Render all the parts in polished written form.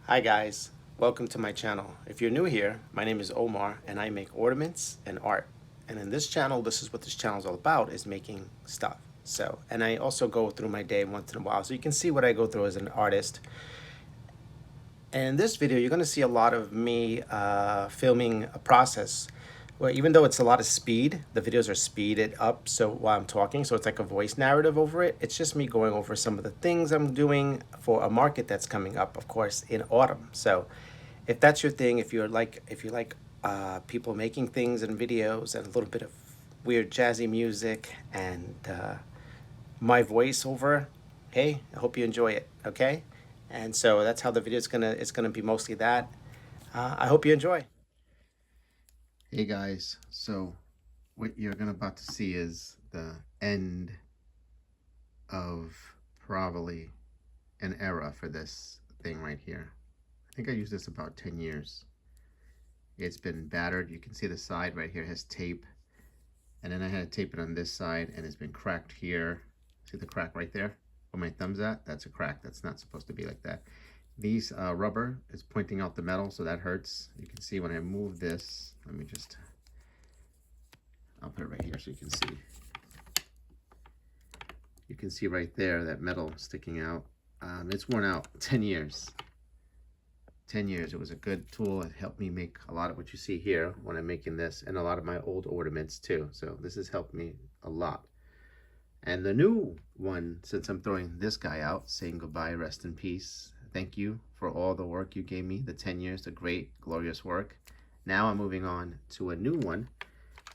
Hi guys, welcome to my channel. If you're new here, my name is Omar and I make ornaments and art. And in this channel, this is what this channel is all about, is making stuff. And I also go through my day once in a while, so you can see what I go through as an artist. And in this video, you're gonna see a lot of me filming a process where even though it's a lot of speed, the videos are speeded up so while I'm talking, so it's like a voice narrative over it. It's just me going over some of the things I'm doing for a market that's coming up, of course, in autumn. So if that's your thing, if you like people making things and videos and a little bit of weird jazzy music and my voiceover, hey, I hope you enjoy it, okay? And so that's how the video is gonna be, mostly that. I hope you enjoy. Hey guys, so what you're gonna about to see is the end of probably an era for this thing right here. I think I used this about 10 years. It's been battered. You can see the side right here has tape, and then I had to tape it on this side, and it's been cracked here. See the crack right there where my thumb's at? That's a crack. That's not supposed to be like that. These rubber is pointing out the metal, so that hurts. You can see when I move this, I'll put it right here so you can see. You can see right there that metal sticking out. It's worn out. 10 years. 10 years. It was a good tool. It helped me make a lot of what you see here when I'm making this, and a lot of my old ornaments too. So this has helped me a lot. And the new one, since I'm throwing this guy out, saying goodbye, rest in peace. Thank you for all the work you gave me, the 10 years, the great, glorious work. Now I'm moving on to a new one.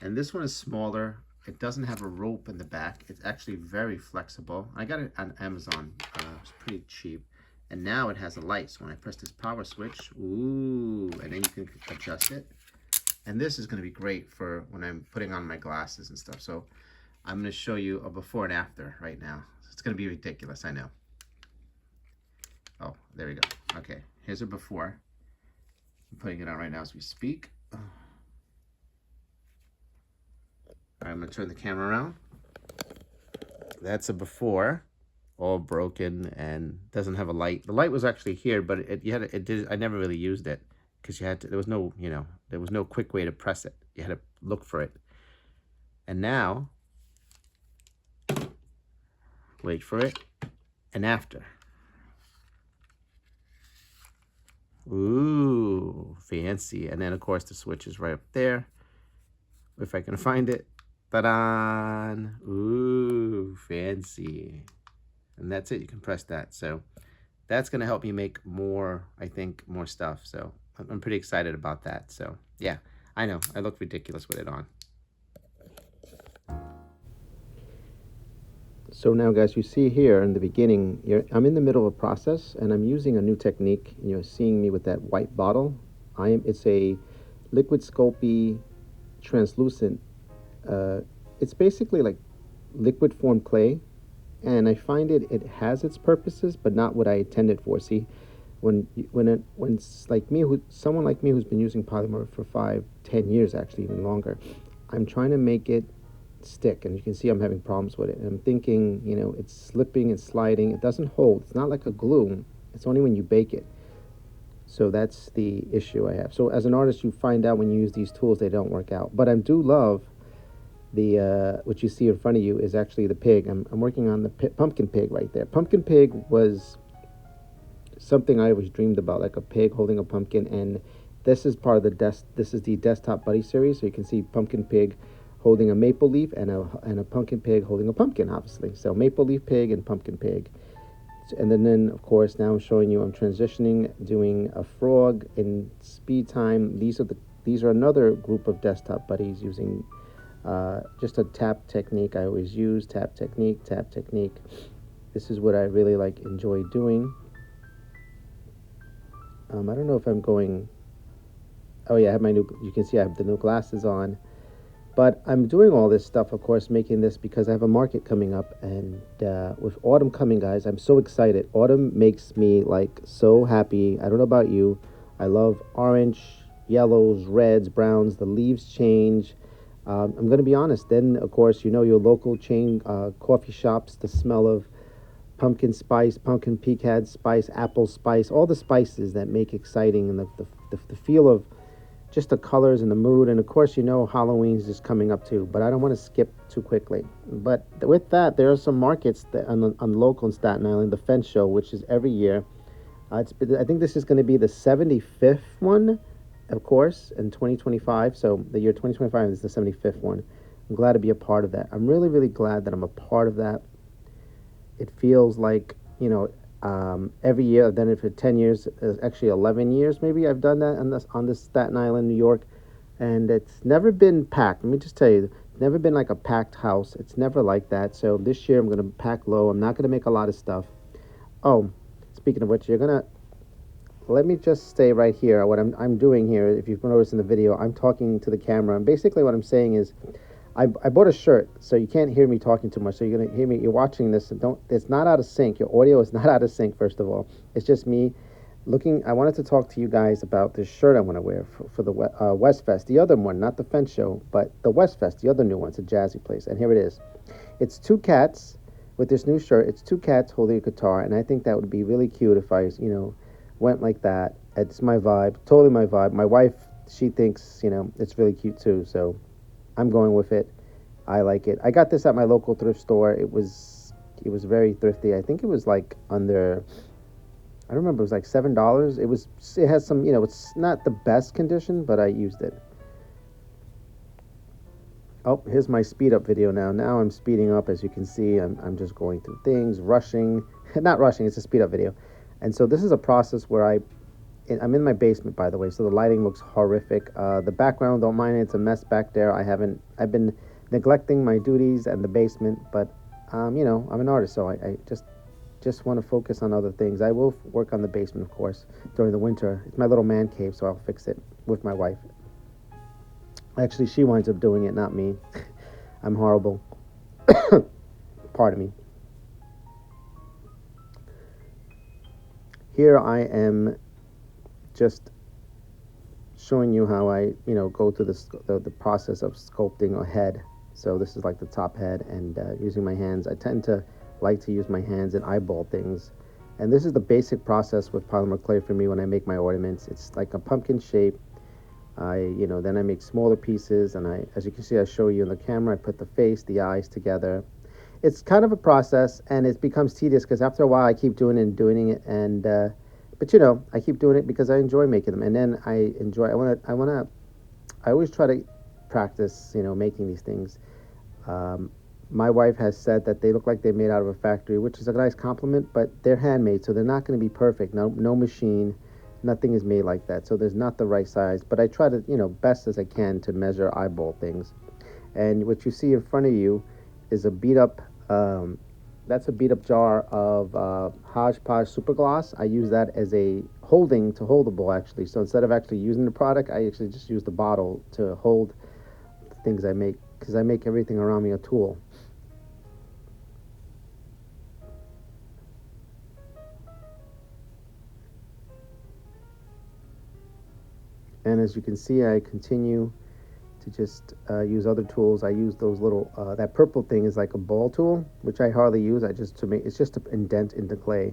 And this one is smaller. It doesn't have a rope in the back. It's actually very flexible. I got it on Amazon. It's pretty cheap. And now it has a light. So when I press this power switch, ooh, and then you can adjust it. And this is going to be great for when I'm putting on my glasses and stuff. So I'm going to show you a before and after right now. It's going to be ridiculous, I know. Oh, there we go. Okay, here's a before. I'm putting it on right now as we speak. All right, I'm going to turn the camera around. That's a before, all broken and doesn't have a light. The light was actually here, but I never really used it because there was no quick way to press it. You had to look for it. And now, wait for it, and after. Ooh, fancy. And then of course the switch is right up there. If I can find it. Ta-da! Ooh, fancy. And that's it, you can press that. So that's gonna help me make more, I think, more stuff. So I'm pretty excited about that. So yeah, I know, I look ridiculous with it on. So now guys, you see here in the beginning, I'm in the middle of a process and I'm using a new technique. You're seeing me with that white bottle. It's a liquid sculpty translucent. It's basically like liquid form clay, and I find it has its purposes, but not what I intended for. See, when it's like me, someone like me who's been using polymer for 5-10 years, actually even longer, I'm trying to make it stick, and you can see I'm having problems with it. And I'm thinking, it's slipping and sliding. It doesn't hold. It's not like a glue. It's only when you bake it. So that's the issue I have. So as an artist, you find out when you use these tools they don't work out. But I do love the what you see in front of you is actually the pig. I'm working on the pumpkin pig right there. Pumpkin pig was something I always dreamed about, like a pig holding a pumpkin. And this is part of the Desktop Buddy series. So you can see pumpkin pig holding a maple leaf and a pumpkin pig holding a pumpkin, obviously. So maple leaf pig and pumpkin pig. And then of course, now I'm showing you I'm transitioning, doing a frog in speed time. These are another group of Desktop Buddies using just a tap technique. I always use tap technique. This is what I really enjoy doing. I don't know if I'm going. Oh yeah, I have you can see I have the new glasses on. But I'm doing all this stuff, of course, making this because I have a market coming up. And with autumn coming, guys, I'm so excited. Autumn makes me so happy. I don't know about you. I love orange, yellows, reds, browns. The leaves change. I'm going to be honest. Then, of course, your local chain coffee shops, the smell of pumpkin spice, pumpkin pecan spice, apple spice, all the spices that make exciting, and the feel of just the colors and the mood. And of course, you know, Halloween's just coming up too, but I don't want to skip too quickly. But with that, there are some markets that on local in Staten Island, the Fence Show, which is every year. I think this is going to be the 75th one, of course, in 2025. So the year 2025 is the 75th one. I'm glad to be a part of that. I'm really, really glad that I'm a part of that. It feels like, you know, every year I've done it for 10 years, actually 11 years maybe I've done that on this Staten Island, New York, and it's never been packed. Let me just tell you, it's never been like a packed house. It's never like that. So this year I'm going to pack low. I'm not going to make a lot of stuff. Oh, speaking of which, let me just stay right here. What I'm doing here, if you've noticed in the video, I'm talking to the camera, and basically what I'm saying is, I bought a shirt, so you can't hear me talking too much. So you're gonna hear me. You're watching this, and it's not out of sync. Your audio is not out of sync. First of all, it's just me looking. I wanted to talk to you guys about this shirt I want to wear for the West Fest, the other one, not the Fence Show, but the West Fest, the other new one. It's a jazzy place, and here it is. It's two cats with this new shirt. It's two cats holding a guitar, and I think that would be really cute if I, you know, went like that. It's my vibe, totally my vibe. My wife, she thinks, you know, it's really cute too. So I'm going with it. I like it. I got this at my local thrift store. It was very thrifty. I think it was like under, I don't remember, it was like $7. It has some, you know, it's not the best condition, but I used it. Oh, here's my speed up video now. Now I'm speeding up. As you can see, I'm just going through things, rushing. Not rushing, it's a speed up video. And so this is a process where I'm in my basement, by the way, so the lighting looks horrific. The background, don't mind it, it's a mess back there. I've been neglecting my duties and the basement, but you know, I'm an artist, so I just want to focus on other things. I will work on the basement, of course, during the winter. It's my little man cave, so I'll fix it with my wife. Actually, she winds up doing it, not me. I'm horrible. Pardon me. Here I am just showing you how I, you know, go through the process of sculpting a head. So this is like the top head, and using my hands. I tend to like to use my hands and eyeball things. And this is the basic process with polymer clay for me when I make my ornaments. It's like a pumpkin shape. Then I make smaller pieces, and as you can see, I show you in the camera, I put the face, the eyes together. It's kind of a process, and it becomes tedious because after a while I keep doing it, and but you know, I keep doing it because I enjoy making them, and then I always try to practice, you know, making these things. My wife has said that they look like they're made out of a factory, which is a nice compliment, but they're handmade, so they're not going to be perfect. No machine, nothing is made like that, so there's not the right size, but I try to, you know, best as I can to measure eyeball things. And what you see in front of you is a beat up, that's a beat up jar of Hodgepodge Super Gloss. I use that as a holding to hold the ball, actually. So instead of actually using the product, I actually just use the bottle to hold the things I make, because I make everything around me a tool. And as you can see, I continue to just use other tools. I use those little, that purple thing is like a ball tool, which I hardly use. It's just to indent into clay.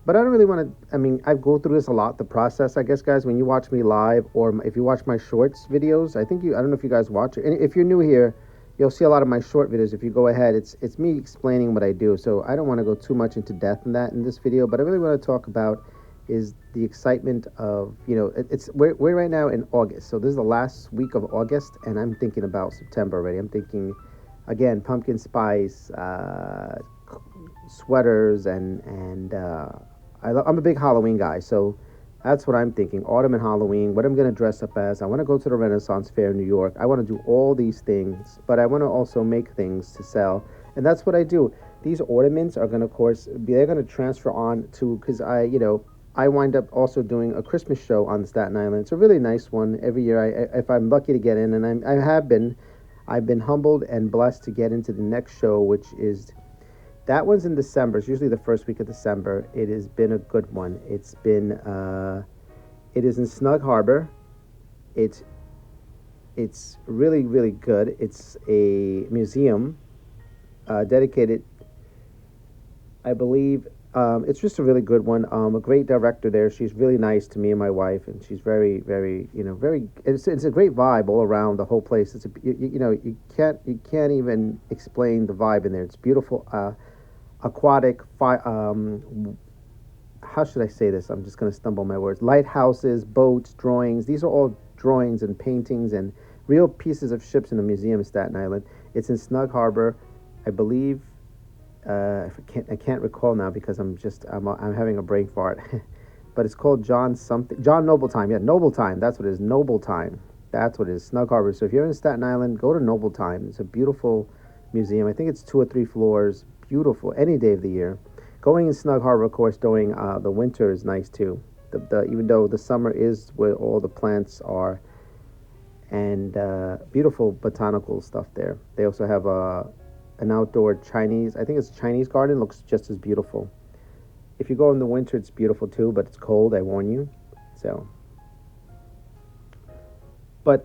But I don't really want to, I mean, I go through this a lot, the process, I guess, guys, when you watch me live, or if you watch my shorts videos, I don't know if you guys watch it. And if you're new here, you'll see a lot of my short videos. If you go ahead, it's me explaining what I do. So I don't want to go too much into depth in that in this video, but I really want to talk about is the excitement of, you know, we're right now in August. So this is the last week of August, and I'm thinking about September already. I'm thinking, again, pumpkin spice, sweaters, and I'm a big Halloween guy, so that's what I'm thinking. Autumn and Halloween, what I'm going to dress up as. I want to go to the Renaissance Fair in New York. I want to do all these things, but I want to also make things to sell, and that's what I do. These ornaments are going to, of course, they're going to transfer on to, because I wind up also doing a Christmas show on Staten Island. It's a really nice one every year. If I'm lucky to get in, and I've been humbled and blessed to get into the next show, which is, that one's in December. It's usually the first week of December. It has been a good one. It is in Snug Harbor. It's really, really good. It's a museum, dedicated, I believe. It's just a really good one. A great director there. She's really nice to me and my wife, and she's very, very, very. It's a great vibe all around the whole place. It's a, you can't even explain the vibe in there. It's beautiful, aquatic, how should I say this? I'm just going to stumble my words. Lighthouses, boats, drawings. These are all drawings and paintings and real pieces of ships in a museum in Staten Island. It's in Snug Harbor, I believe. I can't recall now because I'm having a brain fart. But it's called John Noble Time. Yeah, Noble Time. That's what it is. Noble Time. That's what it is. Snug Harbor. So if you're in Staten Island, go to Noble Time. It's a beautiful museum. I think it's 2 or 3 floors. Beautiful any day of the year. Going in Snug Harbor, of course, during the winter is nice too. Even though the summer is where all the plants are, and beautiful botanical stuff there. They also have an outdoor Chinese, I think it's Chinese garden, looks just as beautiful. If you go in the winter, it's beautiful too, but it's cold, I warn you. So, but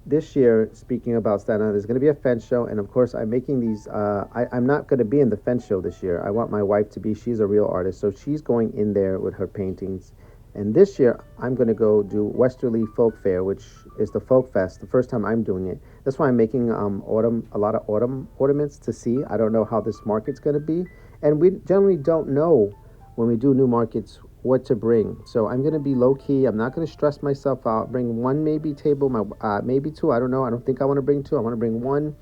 this year, speaking about Staten Island, there's going to be a fence show, and of course, I'm making these. I'm not going to be in the fence show this year. I want my wife to be. She's a real artist, so she's going in there with her paintings. And this year, I'm going to go do Westerly Folk Fair, which is the folk fest. The first time I'm doing it. That's why I'm making a lot of autumn ornaments to see. I don't know how this market's going to be, and we generally don't know when we do new markets what to bring. So I'm gonna be low key. I'm not gonna stress myself out. Bring one maybe table, maybe two. I don't know. I don't think I want to bring two. I want to bring one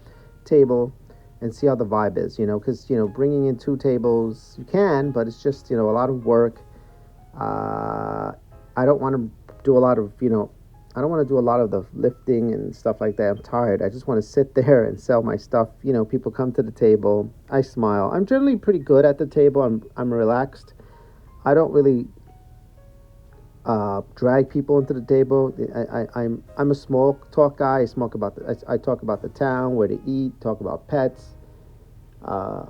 table and see how the vibe is. Because bringing in 2 tables you can, but it's just a lot of work. I don't want to do a lot of I don't want to do a lot of the lifting and stuff like that. I'm tired. I just want to sit there and sell my stuff. People come to the table. I smile. I'm generally pretty good at the table. I'm relaxed. I don't really drag people into the table. I'm a small talk guy. I talk about the town, where to eat, talk about pets. Uh,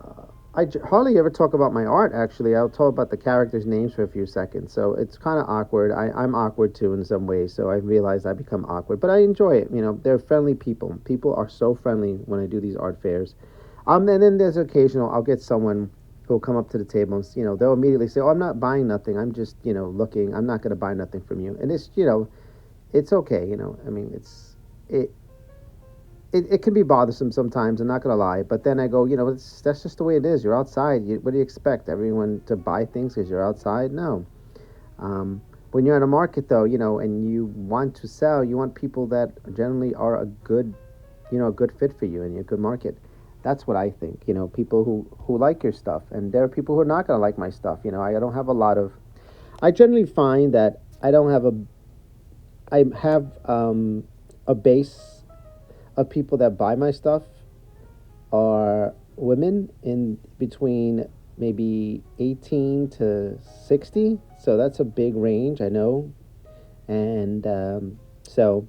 hardly ever talk about my art. Actually, I'll talk about the characters' names for a few seconds. So it's kind of awkward. I'm awkward too in some ways. So I realized I become awkward, but I enjoy it. They're friendly people. People are so friendly when I do these art fairs. And then there's occasional. I'll get someone who'll come up to the table and they'll immediately say, "Oh, I'm not buying nothing. I'm just looking. I'm not going to buy nothing from you." And it's okay. I mean, it it can be bothersome sometimes. I'm not going to lie, but then I go, that's just the way it is. You're outside. What do you expect? Everyone to buy things because you're outside? No. When you're in a market, though, and you want to sell, you want people that generally are a good fit for you and a good market. That's what I think. People who like your stuff, and there are people who are not going to like my stuff. I don't have a lot of. I generally find that I don't have a. I have a base of people that buy my stuff are women in between maybe 18 to 60. So that's a big range, I know. And so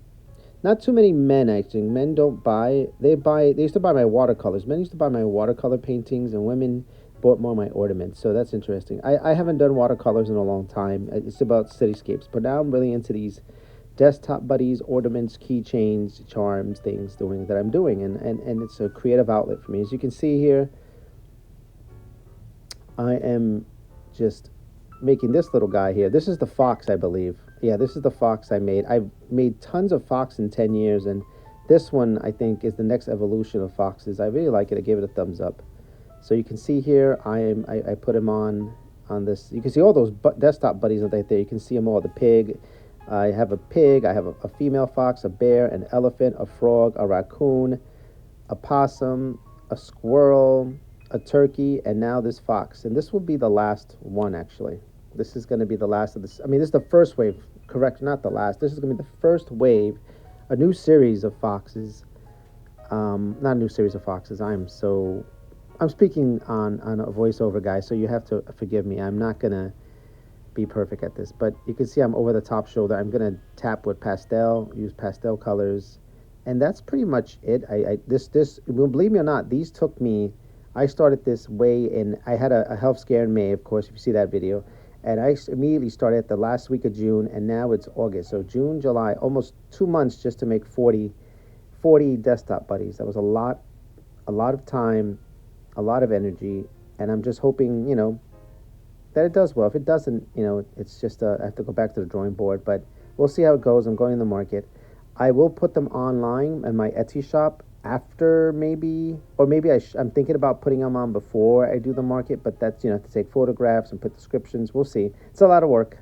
not too many men actually. Men don't buy. They used to buy my watercolors. Men used to buy my watercolor paintings, and women bought more of my ornaments. So that's interesting. I haven't done watercolors in a long time. It's about cityscapes, but now I'm really into these desktop buddies, ornaments, keychains, charms, things doing that I'm doing, and it's a creative outlet for me. As you can see here, I am just making this little guy here. This is the fox, I believe. Yeah, this is the fox I made. I've made tons of fox in 10 years, and this one I think is the next evolution of foxes. I really like it. I gave it a thumbs up. So you can see here, I put him on this. You can see all those desktop buddies right there. You can see them all. The pig. I have a pig. I have a female fox, a bear, an elephant, a frog, a raccoon, a possum, a squirrel, a turkey, and now this fox. And this will be the last one, actually. This is going to be the last of this. I mean, this is the first wave. Correct, not the last. This is going to be the first wave, a new series of foxes. Not a new series of foxes. I'm speaking on a voiceover, guys, so you have to forgive me. I'm not going to be perfect at this, but you can see I'm over the top shoulder. I'm going to tap with use pastel colors, and that's pretty much it. Well, believe me or not, these took me. I started this way in. I had a health scare in May, of course, if you see that video, and I immediately started the last week of June, and now it's August. So June, July, almost 2 months just to make 40 desktop buddies. That was a lot of time, a lot of energy, and I'm just hoping, that it does well. If it doesn't, it's just I have to go back to the drawing board. But we'll see how it goes. I'm going in the market. I will put them online in my Etsy shop after maybe, or maybe I'm thinking about putting them on before I do the market. But that's to take photographs and put descriptions. We'll see. It's a lot of work.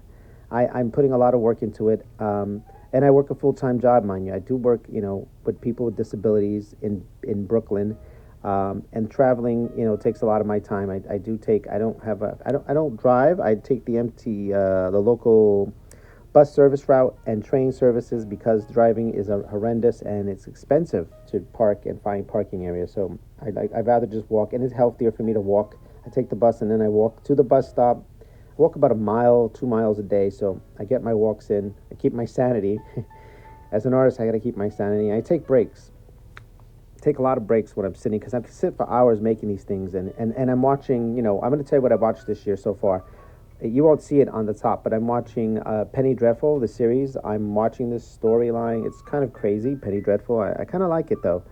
I'm putting a lot of work into it. And I work a full-time job, mind you. I do work, with people with disabilities in Brooklyn. And traveling, takes a lot of my time. I do take. I don't drive. I take the local bus service route and train services because driving is horrendous and it's expensive to park and find parking areas. So I'd rather just walk, and it's healthier for me to walk. I take the bus and then I walk to the bus stop. I walk about a mile, 2 miles a day, so I get my walks in. I keep my sanity. As an artist, I got to keep my sanity. I take breaks. Take a lot of breaks when I'm sitting because I have to sit for hours making these things, and I'm watching. I'm going to tell you what I've watched this year so far. You won't see it on the top, but I'm watching Penny Dreadful, the series. I'm watching this storyline. It's kind of crazy, Penny Dreadful. I kind of like it though.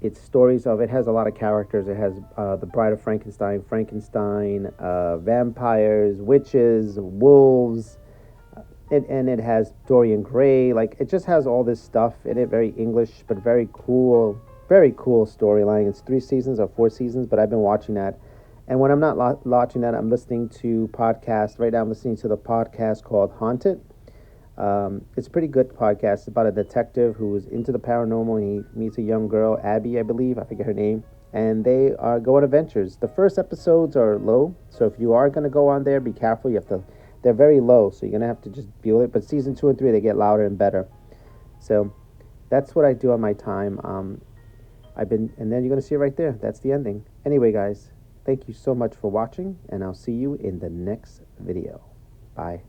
It's stories of. It has a lot of characters. It has the Bride of Frankenstein, vampires, witches, wolves. And it has Dorian Gray. Like, it just has all this stuff in it. Very English, but very cool storyline. It's 3 seasons or 4 seasons, but I've been watching that. And when I'm not watching that, I'm listening to podcasts. Right now, I'm listening to the podcast called Haunted. It's a pretty good podcast. It's about a detective who is into the paranormal, and he meets a young girl, Abby, I believe. I forget her name. And they are go on adventures. The first episodes are low, so if you are going to go on there, be careful. You have to. They're very low, so you're going to have to just deal with it. But season 2 and 3, they get louder and better. So that's what I do on my time. And then you're going to see it right there. That's the ending. Anyway, guys, thank you so much for watching, and I'll see you in the next video. Bye.